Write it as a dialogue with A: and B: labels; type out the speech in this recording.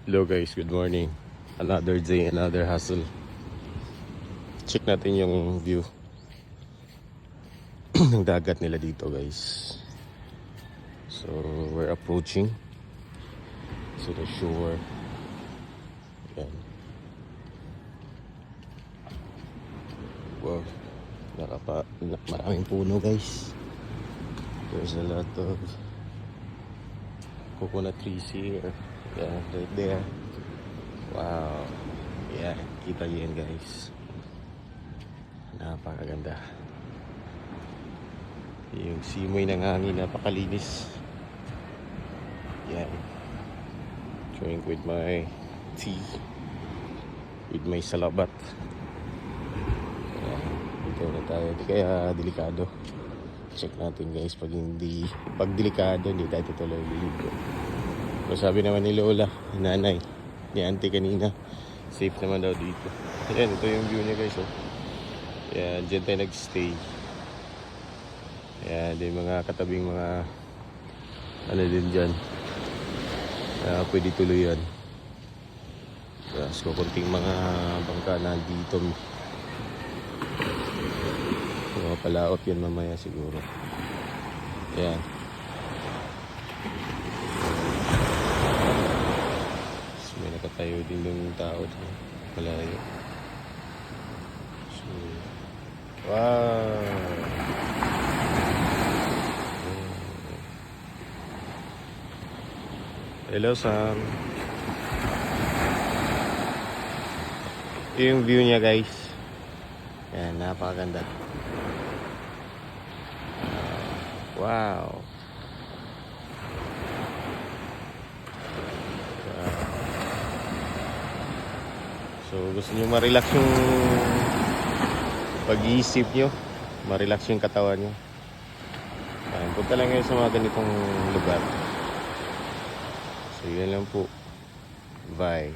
A: Hello guys, good morning. Another day, another hustle. Check natin yung view ng dagat nila dito guys. So we're approaching to the shore. Yan. Wow, maraming puno guys. There's a lot of coconut trees here. Yeah, right there. Wow. Yeah, kita nyo yan guys. Napakaganda. Yung simoy ng hangin, napakalinis. Yan. Drink with my tea. With my salabat. Yan. Dito na tayo. Di kaya delikado. Check natin guys. Pag delikado, hindi tayo tutuloy dito. Pero sabi naman ni Lola, nanay, ni auntie kanina, safe naman daw dito. Ayan, ito yung view niya guys. Oh. Ayan, dyan tayo nag-stay. Ayan, din mga katabing mga ano din dyan. Pwede tuluyan. Tapos kukunting mga bangka na dito. Mga palaot yan mamaya siguro. Ayan. May nakatayo din yung tao dito. Malayo. So, wow! Hello, Sam. Yung view niya, guys. Yan, napakaganda. Wow! So gusto nyo ma-relax yung pag-iisip nyo, ma-relax yung katawan nyo. Punta lang kayo sa mga ganitong lugar. So yun lang po. Bye.